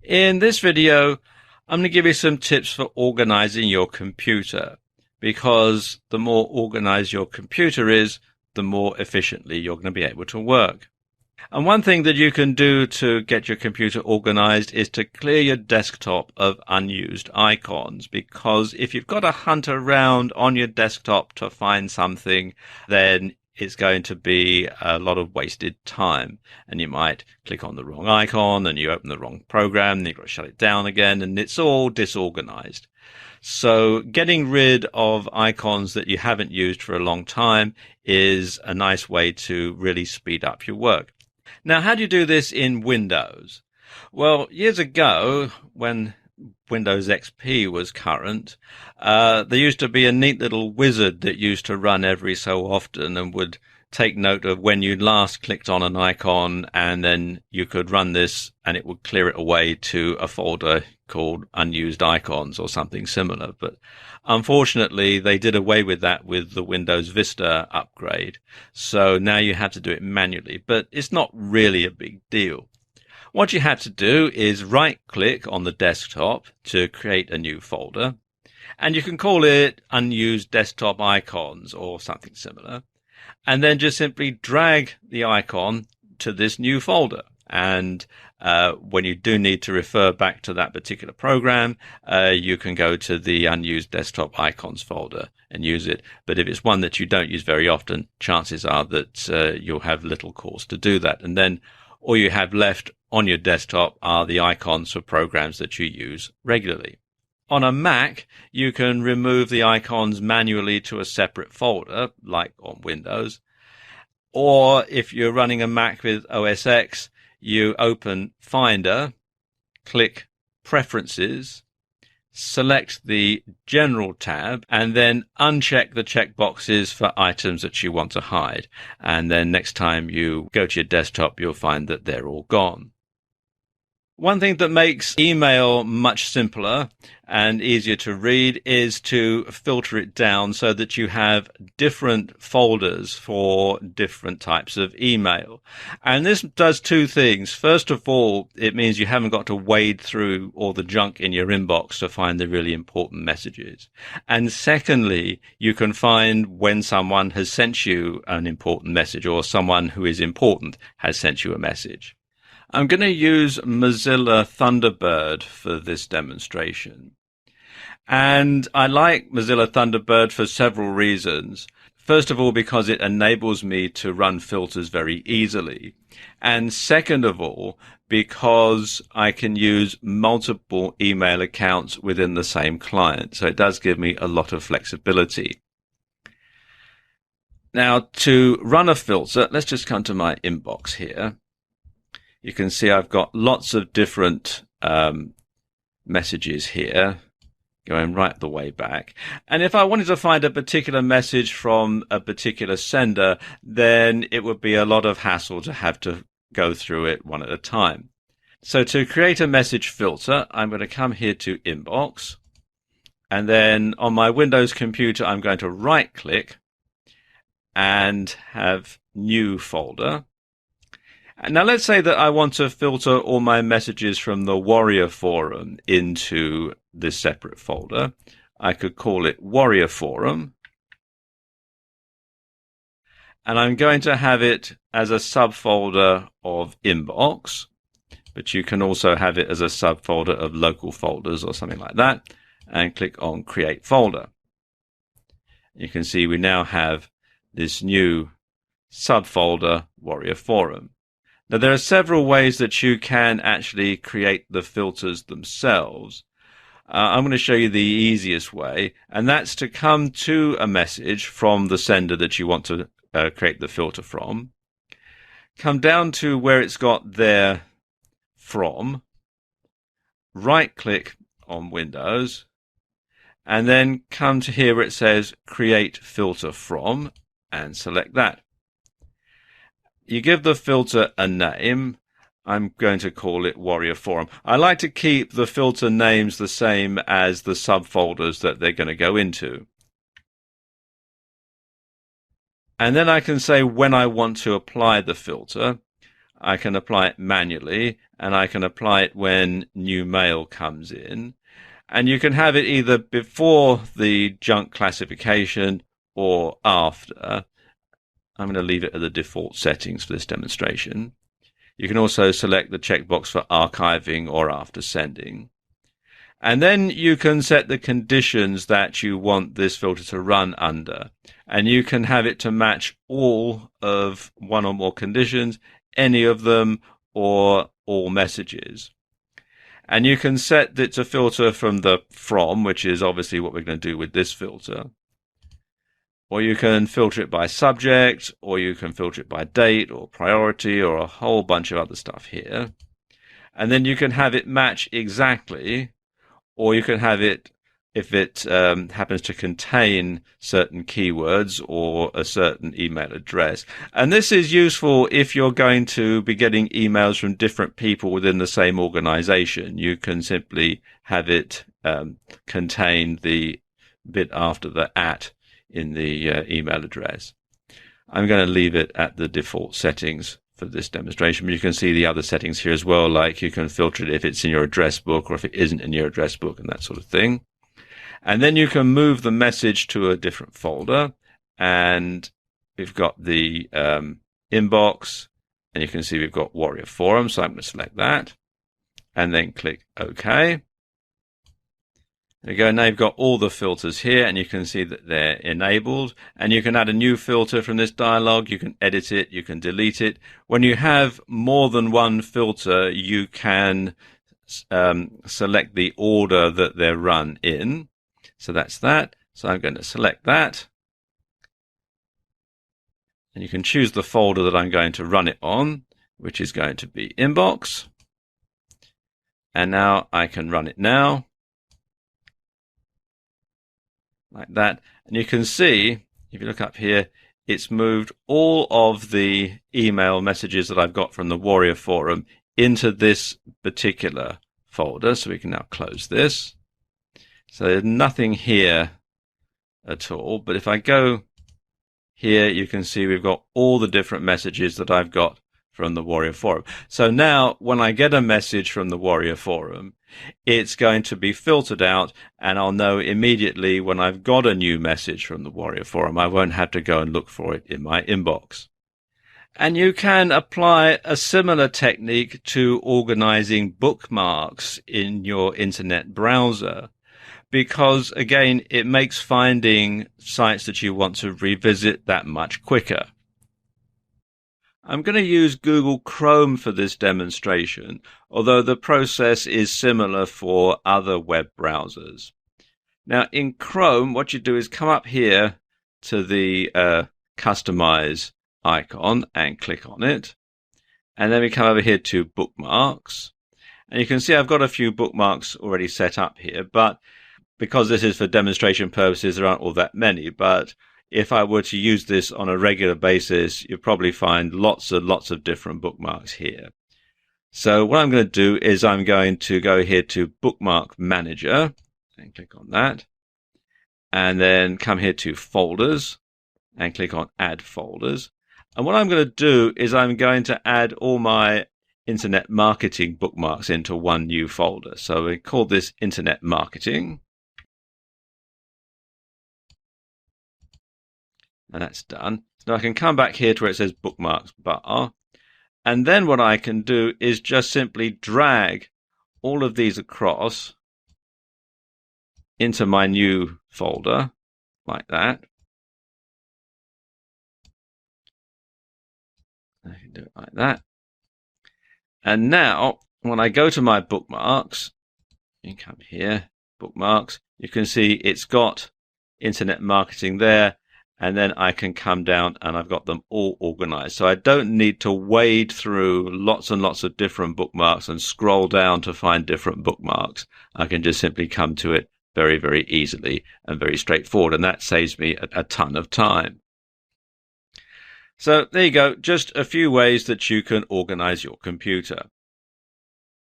In this video, I'm going to give you some tips for organizing your computer, because the more organized your computer is, the more efficiently you're going to be able to work. And one thing that you can do to get your computer organized is to clear your desktop of unused icons, because if you've got to hunt around on your desktop to find something, then it's going to be a lot of wasted time, and you might click on the wrong icon and you open the wrong program and you've got to shut it down again, and it's all disorganized. So getting rid of icons that you haven't used for a long time is a nice way to really speed up your work. Now, how do you do this in Windows? Well, years ago, when Windows XP was current, there used to be a neat little wizard that used to run every so often and would take note of when you last clicked on an icon, and then you could run this and it would clear it away to a folder called unused icons or something similar. But unfortunately, they did away with that with the Windows Vista upgrade. So now you have to do it manually, but it's not really a big deal. What you have to do is right click on the desktop to create a new folder, and you can call it unused desktop icons or something similar, and then just simply drag the icon to this new folder. And when you do need to refer back to that particular program, you can go to the unused desktop icons folder and use it. But if it's one that you don't use very often, chances are that you'll have little cause to do that. And then all you have left on your desktop are the icons for programs that you use regularly. On a Mac, you can remove the icons manually to a separate folder, like on Windows. Or if you're running a Mac with OS X, you open Finder, click Preferences, select the General tab, and then uncheck the checkboxes for items that you want to hide. And then next time you go to your desktop, you'll find that they're all gone. One thing that makes email much simpler and easier to read is to filter it down so that you have different folders for different types of email. And this does two things. First of all, it means you haven't got to wade through all the junk in your inbox to find the really important messages. And secondly, you can find when someone has sent you an important message, or someone who is important has sent you a message. I'm going to use Mozilla Thunderbird for this demonstration. And I like Mozilla Thunderbird for several reasons. First of all, because it enables me to run filters very easily. And second of all, because I can use multiple email accounts within the same client. So it does give me a lot of flexibility. Now, to run a filter, let's just come to my inbox here. You can see I've got lots of different messages here going right the way back. And if I wanted to find a particular message from a particular sender, then it would be a lot of hassle to have to go through it one at a time. So to create a message filter, I'm going to come here to Inbox. And then on my Windows computer, I'm going to right click and have New Folder. Now let's say that I want to filter all my messages from the Warrior Forum into this separate folder. I could call it Warrior Forum. And I'm going to have it as a subfolder of Inbox, but you can also have it as a subfolder of local folders or something like that, and click on Create Folder. You can see we now have this new subfolder Warrior Forum. Now, there are several ways that you can actually create the filters themselves. I'm going to show you the easiest way, and that's to come to a message from the sender that you want to create the filter from. Come down to where it's got their from, right-click on Windows, and then come to here where it says Create Filter From, and select that. You give the filter a name. I'm going to call it Warrior Forum. I like to keep the filter names the same as the subfolders that they're going to go into. And then I can say when I want to apply the filter. I can apply it manually, and I can apply it when new mail comes in. And you can have it either before the junk classification or after. I'm going to leave it at the default settings for this demonstration. You can also select the checkbox for archiving or after sending. And then you can set the conditions that you want this filter to run under. And you can have it to match all of one or more conditions, any of them, or all messages. And you can set it to filter from the from, which is obviously what we're going to do with this filter. Or you can filter it by subject, or you can filter it by date or priority, or a whole bunch of other stuff here. And then you can have it match exactly, or you can have it, if it happens to contain certain keywords or a certain email address. And this is useful if you're going to be getting emails from different people within the same organization. You can simply have it contain the bit after the @ in the email address. I'm going to leave it at the default settings for this demonstration, but you can see the other settings here as well, like you can filter it if it's in your address book or if it isn't in your address book and that sort of thing. And then you can move the message to a different folder, and we've got the inbox, and you can see we've got Warrior Forum, so I'm going to select that and then click OK. There you go. Now you've got all the filters here, and you can see that they're enabled, and you can add a new filter from this dialog. You can edit it, you can delete it. When you have more than one filter, you can select the order that they're run in. So that's that. So I'm going to select that, and you can choose the folder that I'm going to run it on, which is going to be inbox. And now I can run it now, like that. And you can see, if you look up here, it's moved all of the email messages that I've got from the Warrior Forum into this particular folder. So we can now close this. So there's nothing here at all. But if I go here, you can see we've got all the different messages that I've got from the Warrior Forum. So now when I get a message from the Warrior Forum, it's going to be filtered out, and I'll know immediately when I've got a new message from the Warrior Forum. I won't have to go and look for it in my inbox. And you can apply a similar technique to organizing bookmarks in your internet browser, because again, it makes finding sites that you want to revisit that much quicker. I'm going to use Google Chrome for this demonstration, although the process is similar for other web browsers. Now in Chrome, what you do is come up here to the Customize icon and click on it. And then we come over here to Bookmarks. And you can see I've got a few bookmarks already set up here, but because this is for demonstration purposes, there aren't all that many. But if I were to use this on a regular basis, you'll probably find lots and lots of different bookmarks here. So what I'm going to do is I'm going to go here to Bookmark Manager and click on that. And then come here to Folders and click on Add Folders. And what I'm going to do is I'm going to add all my internet marketing bookmarks into one new folder. So we call this Internet Marketing. And that's done. So I can come back here to where it says Bookmarks Bar. And then what I can do is just simply drag all of these across into my new folder, like that. I can do it like that. And now, when I go to my bookmarks, you can come here, bookmarks, you can see it's got internet marketing there. And then I can come down and I've got them all organized. So I don't need to wade through lots and lots of different bookmarks and scroll down to find different bookmarks. I can just simply come to it very, very easily and very straightforward. And that saves me a ton of time. So there you go. Just a few ways that you can organize your computer.